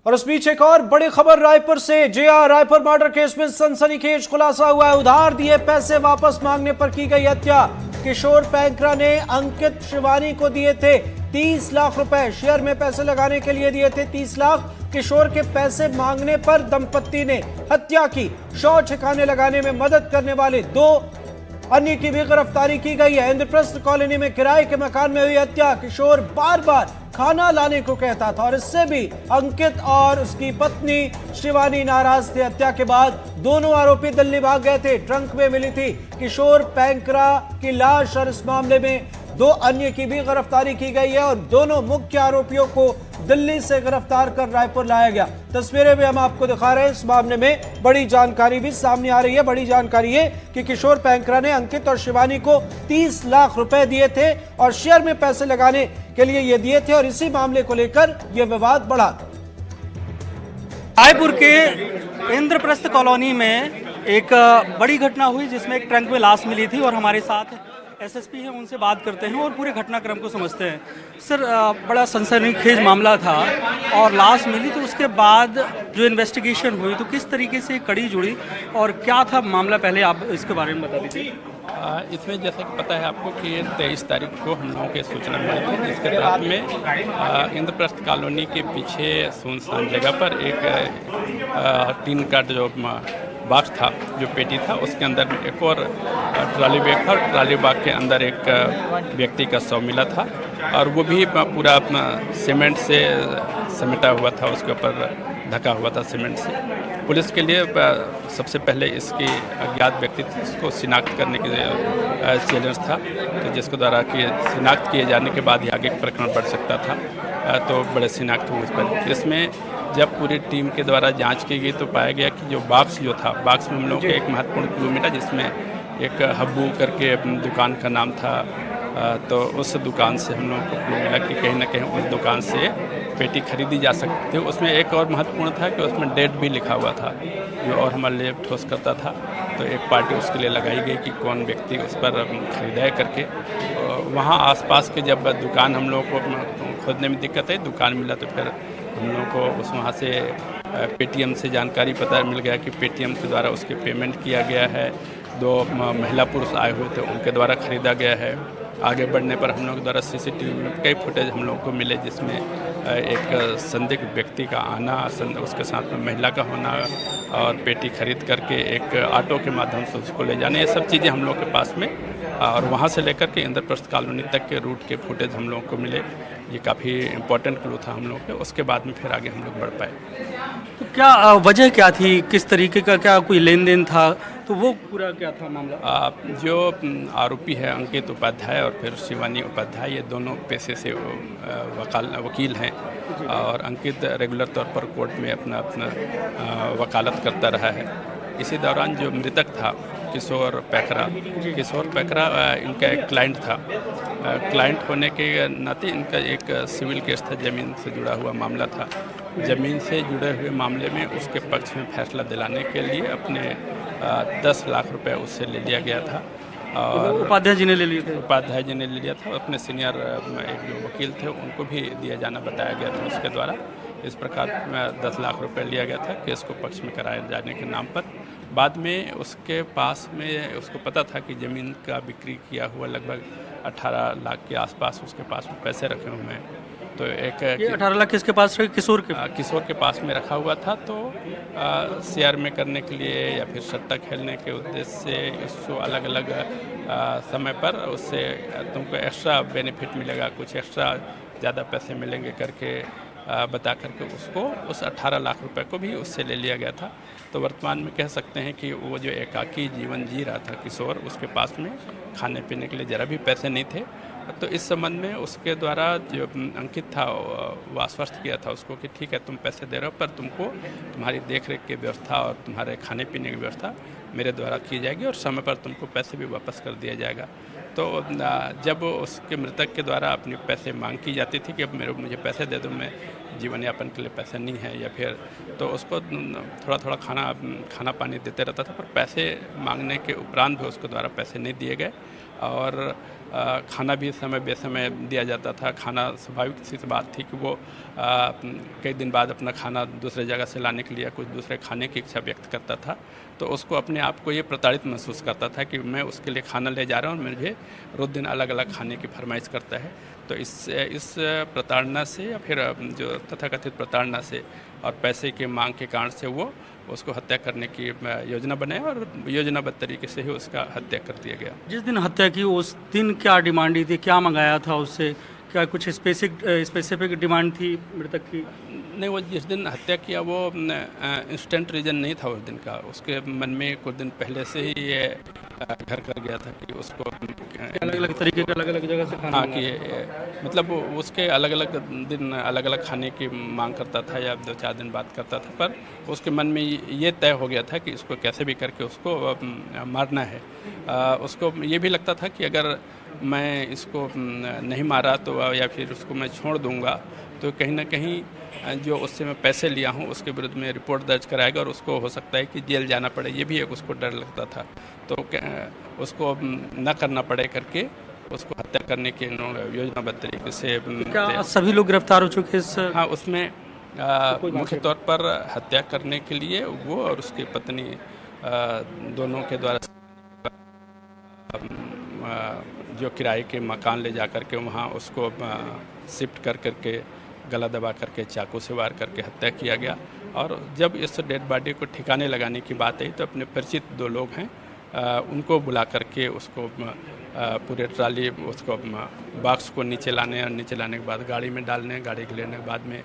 और इस बीच एक और बड़ी खबर रायपुर से। रायपुर मर्डर केस में सनसनीखेज खुलासा हुआ है। उधार दिए पैसे वापस मांगने पर की गई हत्या। किशोर पैंकरा ने अंकित शिवानी को दिए थे 30 लाख रुपए। शेयर में पैसे लगाने के लिए दिए थे 30 लाख। किशोर के पैसे मांगने पर दंपत्ति ने हत्या की। शव ठिकाने लगाने में मदद करने वाले 2 अन्य की भी गिरफ्तारी की गई है। इंद्रप्रस्थ कॉलोनी में किराए के मकान में हुई हत्या। किशोर बार बार खाना लाने को कहता था और इससे भी अंकित और उसकी पत्नी शिवानी नाराज थे। हत्या के बाद दोनों आरोपी दिल्ली भाग गए थे। ट्रंक में मिली थी किशोर पैंकरा की लाश और इस मामले में 2 अन्य की भी गिरफ्तारी की गई है और दोनों मुख्य आरोपियों को दिल्ली से गिरफ्तार कर रायपुर लाया गया। तस्वीरें भी हम आपको दिखा रहे हैं। इस मामले में बड़ी जानकारी भी सामने आ रही है। बड़ी जानकारी है कि किशोर पैंकरा ने अंकित और शिवानी को 30 लाख रुपए दिए थे और शेयर में पैसे लगाने के लिए ये दिए थे और इसी मामले को लेकर यह विवाद बढ़ा। रायपुर के इंद्रप्रस्थ कॉलोनी में एक बड़ी घटना हुई जिसमें एक ट्रंक में लाश मिली थी और हमारे साथ एसएसपी हैं, उनसे बात करते हैं और पूरे घटनाक्रम को समझते हैं। सर, बड़ा सनसनीखेज मामला था और लाश मिली तो उसके बाद जो इन्वेस्टिगेशन हुई तो किस तरीके से कड़ी जुड़ी और क्या था मामला, पहले आप इसके बारे में बता दीजिए। इसमें जैसा कि पता है आपको कि 23 तारीख को हम लोगों के सूचना मिली थी, जिसके तहत में इंद्रप्रस्थ कॉलोनी के पीछे सुनसान जगह पर एक 3 का जो बॉक्स था, जो पेटी था, उसके अंदर एक और ट्रॉली बैग था और ट्रॉली बैग के अंदर एक व्यक्ति का शव मिला था और वो भी पूरा अपना सीमेंट से समेटा हुआ था, उसके ऊपर ढका हुआ था सीमेंट से। पुलिस के लिए सबसे पहले इसकी अज्ञात व्यक्ति थी, उसको शिनाख्त करने के चैलेंज था, तो जिसके द्वारा कि शिनाख्त किए जाने के बाद ही आगे प्रकरण बढ़ सकता था, तो बड़े शिनाख्त हुए इस पर। इसमें जब पूरी टीम के द्वारा जांच की गई तो पाया गया कि जो बॉक्स जो था, बॉक्स में हम लोग का एक महत्वपूर्ण क्लू मिला, जिसमें एक हब्बू करके दुकान का नाम था। तो उस दुकान से हम लोगों को क्लू मिला कि कहीं ना कहीं उस दुकान से पेटी खरीदी जा सकती थी। उसमें एक और महत्वपूर्ण था कि उसमें डेट भी लिखा हुआ था, जो और हमारे लिए ठोस करता था। तो एक पार्टी उसके लिए लगाई गई कि कौन व्यक्ति उस पर खरीदाए करके। वहाँ आसपास के जब दुकान हम लोग को खोजने में दिक्कत है, दुकान मिला तो फिर हम लोग को उस वहाँ से पेटीएम से जानकारी पता मिल गया कि पेटीएम के द्वारा उसके पेमेंट किया गया है। 2 महिला पुरुष आए हुए थे, उनके द्वारा ख़रीदा गया है। आगे बढ़ने पर हम लोग द्वारा सीसीटीवी में कई फुटेज हम लोग को मिले, जिसमें एक संदिग्ध व्यक्ति का आना, उसके साथ में महिला का होना और पेटी खरीद करके एक ऑटो के माध्यम से उसको ले जाने, ये सब चीज़ें हम लोग के पास में। और वहाँ से लेकर के इंद्रप्रस्थ कॉलोनी तक के रूट के फुटेज हम लोग को मिले। ये काफ़ी इम्पोर्टेंट क्लू था हम लोग के। उसके बाद में फिर आगे हम लोग बढ़ पाए। तो क्या वजह क्या थी, किस तरीके का, क्या कोई लेन देन था, तो वो पूरा क्या था मामला? जो आरोपी है अंकित उपाध्याय और फिर शिवानी उपाध्याय, ये दोनों पेशे से वकील हैं और अंकित रेगुलर तौर पर कोर्ट में अपना वकालत करता रहा है। इसी दौरान जो मृतक था किशोर पैकरा इनका एक क्लाइंट था। क्लाइंट होने के नाते इनका एक सिविल केस था, ज़मीन से जुड़ा हुआ मामला था। ज़मीन से जुड़े हुए मामले में उसके पक्ष में फैसला दिलाने के लिए अपने 10 लाख रुपए उससे ले लिया गया था और उपाध्याय जी ने ले लिए थे। उपाध्याय जी ने ले लिया था। अपने सीनियर एक जो वकील थे उनको भी दिया जाना बताया गया था उसके द्वारा। इस प्रकार 10 लाख रुपए लिया गया था केस को पक्ष में कराए जाने के नाम पर। बाद में उसके पास में उसको पता था कि ज़मीन का बिक्री किया हुआ लगभग 18 लाख के आसपास उसके पास में पैसे रखे हुए हैं। तो एक 18 लाख किसके पास रहे? किशोर के पास में रखा हुआ था। तो शेयर में करने के लिए या फिर सट्टा खेलने के उद्देश्य से उसको अलग अलग समय पर उससे तुमको एक्स्ट्रा बेनिफिट मिलेगा, कुछ एक्स्ट्रा ज़्यादा पैसे मिलेंगे करके बता करके उसको उस 18 लाख रुपए को भी उससे ले लिया गया था। तो वर्तमान में कह सकते हैं कि वो जो एकाकी जीवन जी रहा था किशोर, उसके पास में खाने पीने के लिए ज़रा भी पैसे नहीं थे। तो इस संबंध में उसके द्वारा जो अंकित था वो आश्वस्त किया था उसको कि ठीक है, तुम पैसे दे रहे हो पर तुमको तुम्हारी देख रेख की व्यवस्था और तुम्हारे खाने पीने की व्यवस्था मेरे द्वारा की जाएगी और समय पर तुमको पैसे भी वापस कर दिया जाएगा। तो जब उसके मृतक के द्वारा अपने पैसे मांग की जाती थी कि अब मुझे पैसे दे दो, मैं जीवन यापन के लिए पैसे नहीं है, या फिर तो उसको थोड़ा थोड़ा खाना पानी देते रहता था, पर पैसे मांगने के उपरांत भी उसके द्वारा पैसे नहीं दिए गए। और खाना भी समय बेसमय दिया जाता था। खाना स्वाभाविक सी बात थी कि वो कई दिन बाद अपना खाना दूसरे जगह से लाने के लिए कुछ दूसरे खाने की इच्छा व्यक्त करता था, तो उसको अपने आप को ये प्रताड़ित महसूस करता था कि मैं उसके लिए खाना ले जा रहा हूँ और मुझे रोज़ दिन अलग अलग खाने की फरमाइश करता है। तो इस प्रताड़ना से या फिर जो तथाकथित प्रताड़ना से और पैसे के मांग के कारण से वो उसको हत्या करने की योजना बनाई और योजनाबद्ध तरीके से ही उसका हत्या कर दिया गया। जिस दिन हत्या की उस दिन क्या डिमांड थी, क्या मंगाया था उससे, क्या कुछ स्पेसिफिक डिमांड थी मृतक की? नहीं, वो जिस दिन हत्या किया वो इंस्टेंट रीजन नहीं था उस दिन का। उसके मन में कुछ दिन पहले से ही ये घर कर गया था कि उसको अलग अलग तरीके का अलग अलग जगह से खाना हाँ कि मतलब उसके अलग अलग दिन अलग अलग खाने की मांग करता था या 2-4 दिन बाद करता था, पर उसके मन में ये तय हो गया था कि इसको कैसे भी करके उसको मारना है। उसको ये भी लगता था कि अगर मैं इसको नहीं मारा तो या फिर उसको मैं छोड़ दूंगा तो कहीं ना कहीं जो उससे मैं पैसे लिया हूँ उसके विरुद्ध में रिपोर्ट दर्ज कराएगा और उसको हो सकता है कि जेल जाना पड़े, ये भी एक उसको डर लगता था। तो उसको न करना पड़े करके उसको हत्या करने की योजनाबद्ध तरीके से क्या सभी लोग गिरफ्तार हो चुके हैं इस? हाँ, उसमें मुख्य तौर पर हत्या करने के लिए वो और उसकी पत्नी दोनों के द्वारा जो किराए के मकान ले जा कर के वहाँ उसको शिफ्ट कर करके गला दबा करके चाकू से वार करके हत्या किया गया। और जब इस डेड बॉडी को ठिकाने लगाने की बात आई तो अपने परिचित 2 लोग हैं उनको बुला करके उसको पूरे ट्राली उसको बॉक्स को नीचे लाने और नीचे लाने के बाद गाड़ी में डालने, गाड़ी के लेने के बाद में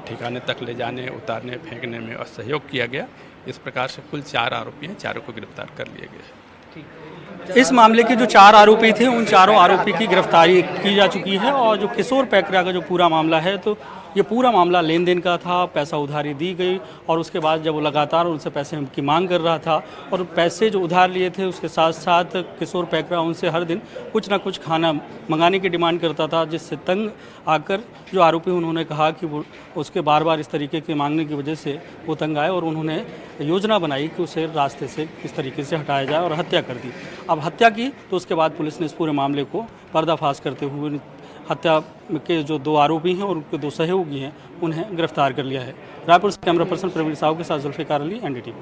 ठिकाने तक ले जाने, उतारने, फेंकने में और सहयोग किया गया। इस प्रकार से कुल 4 आरोपी हैं, चारों को गिरफ्तार कर लिए गए। इस मामले के जो 4 आरोपी थे उन चारों आरोपी की गिरफ्तारी की जा चुकी है। और जो किशोर पैकरा का जो पूरा मामला है, तो ये पूरा मामला लेन देन का था, पैसा उधारी दी गई और उसके बाद जब वो लगातार उनसे पैसे की मांग कर रहा था और पैसे जो उधार लिए थे उसके साथ साथ किशोर पैकरा उनसे हर दिन कुछ ना कुछ खाना मंगाने की डिमांड करता था, जिससे तंग आकर जो आरोपी उन्होंने कहा कि वो उसके बार बार इस तरीके के मांगने की वजह से वो तंग आए और उन्होंने योजना बनाई कि उसे रास्ते से किस तरीके से हटाया जाए और हत्या कर दी। अब हत्या की तो उसके बाद पुलिस ने इस पूरे मामले को पर्दाफाश करते हुए हत्या के जो 2 आरोपी हैं और उनके 2 सहयोगी हैं उन्हें गिरफ्तार कर लिया है। रायपुर से कैमरा पर्सन प्रवीण साहू के साथ जुल्फिकार अली, NDTV।